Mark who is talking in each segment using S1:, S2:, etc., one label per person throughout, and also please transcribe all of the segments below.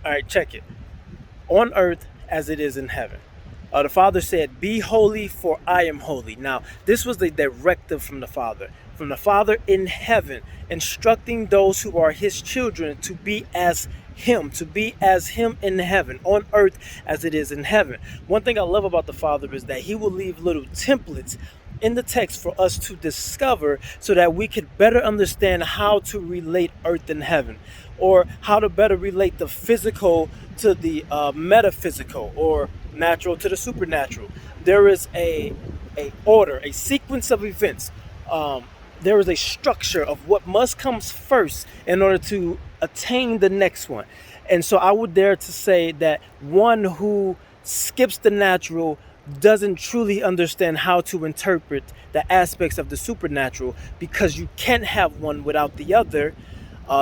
S1: All right, check it. On earth as it is in heaven. The Father said, "Be holy, for I am holy." Now, this was the directive from the Father in heaven, instructing those who are His children to be as Him in heaven, on earth as it is in heaven. One thing I love about the Father is that He will leave little templates in the text for us to discover so that we could better understand how to relate earth and heaven, or how to better relate the physical to the metaphysical, or natural to the supernatural. There is a order, a sequence of events. There is a structure of what must comes first in order to attain the next one. And so I would dare to say that one who skips the natural doesn't truly understand how to interpret the aspects of the supernatural, because you can't have one without the other.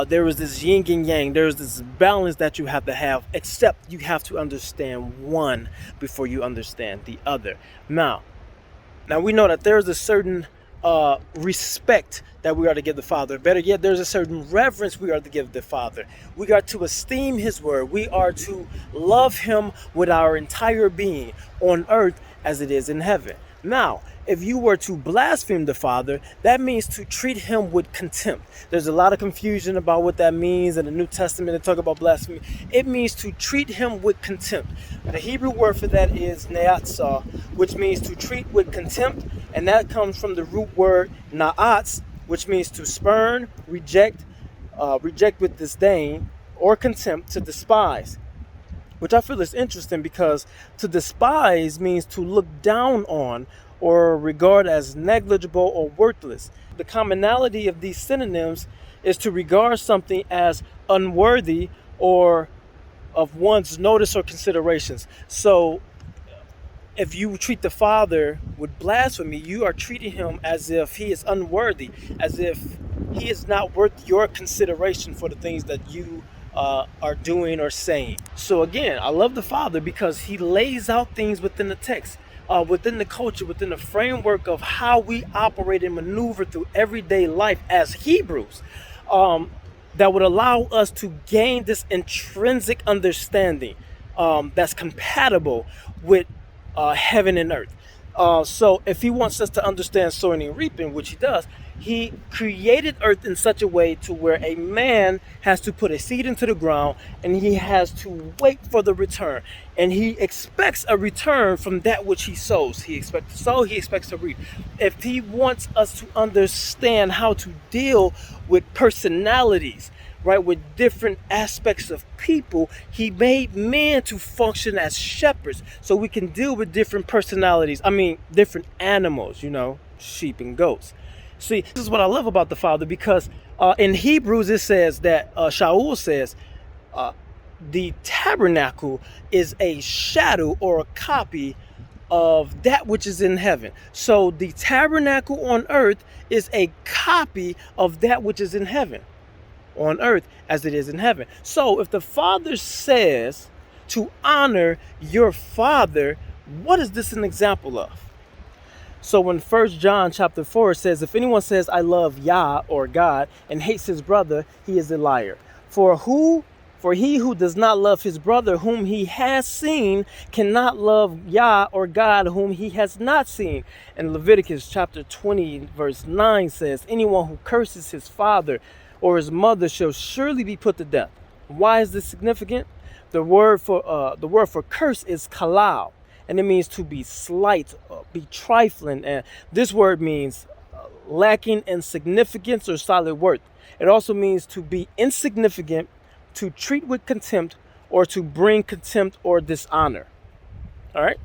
S1: There is this yin and yang. There is this balance that you have to have, except you have to understand one before you understand the other. Now we know that there is a certain respect that we are to give the Father. Better yet, there's a certain reverence we are to give the Father. We are to esteem His word. We are to love Him with our entire being, on earth as it is in heaven. Now, if you were to blaspheme the Father, that means to treat Him with contempt. There's a lot of confusion about what that means in the New Testament. They talk about blasphemy. It means to treat Him with contempt. The Hebrew word for that is neatzah, which means to treat with contempt, and that comes from the root word naatz, which means to spurn, reject with disdain or contempt, to despise. Which I feel is interesting, because to despise means to look down on or regard as negligible or worthless. The commonality of these synonyms is to regard something as unworthy or of one's notice or considerations. So if you treat the Father with blasphemy, you are treating Him as if He is unworthy, as if He is not worth your consideration for the things that you are doing or saying. So again, I love the Father because He lays out things within the text, within the culture, within the framework of how we operate and maneuver through everyday life as Hebrews, that would allow us to gain this intrinsic understanding that's compatible with heaven and earth. So if He wants us to understand sowing and reaping, which He does, He created earth in such a way to where a man has to put a seed into the ground, and he has to wait for the return. And he expects a return from that which he sows. He expects to sow, he expects to reap. If He wants us to understand how to deal with personalities, right, with different aspects of people, He made men to function as shepherds so we can deal with different personalities. Different animals, sheep and goats. See, this is what I love about the Father, because in Hebrews it says that Shaul says the tabernacle is a shadow or a copy of that which is in heaven. So the tabernacle on earth is a copy of that which is in heaven, on earth as it is in heaven. So if the Father says to honor your father, what is this an example of? So when 1 John chapter 4 says, if anyone says I love Yah or God and hates his brother, he is a liar. For he who does not love his brother whom he has seen cannot love Yah or God whom he has not seen. And Leviticus chapter 20 verse 9 says, anyone who curses his father or his mother shall surely be put to death. Why is this significant? The word for curse is kalal, and it means to be slight, be trifling. And this word means lacking in significance or solid worth. It also means to be insignificant, to treat with contempt, or to bring contempt or dishonor. All right?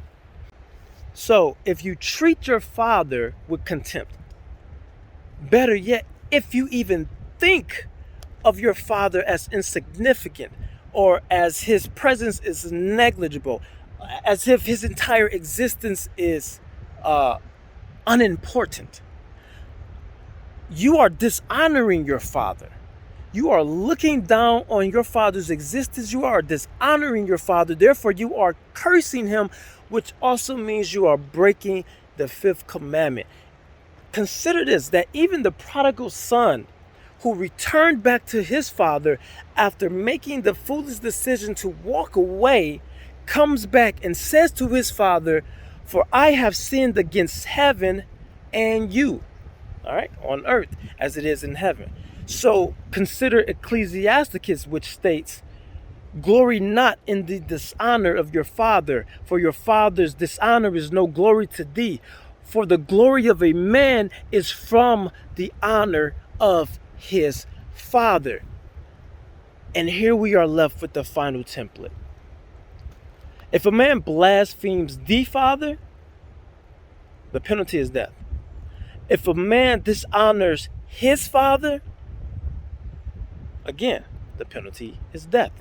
S1: So if you treat your father with contempt, better yet, if you even think of your father as insignificant, or as his presence is negligible, as if his entire existence is unimportant, you are dishonoring your father. You are looking down on your father's existence. You are dishonoring your father. Therefore, you are cursing him, which also means you are breaking the fifth commandment. Consider this, that even the prodigal son who returned back to his father after making the foolish decision to walk away, comes back and says to his father, "For I have sinned against heaven and you," all right, on earth as it is in heaven. So consider Ecclesiasticus, which states, "Glory not in the dishonor of your father, for your father's dishonor is no glory to thee. For the glory of a man is from the honor of his father." And here we are left with the final template. If a man blasphemes the father, the penalty is death. If a man dishonors his father, again, the penalty is death.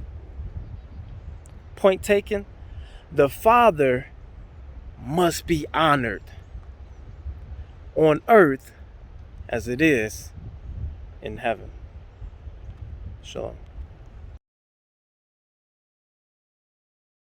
S1: Point taken, the father must be honored on earth as it is in heaven. Shalom.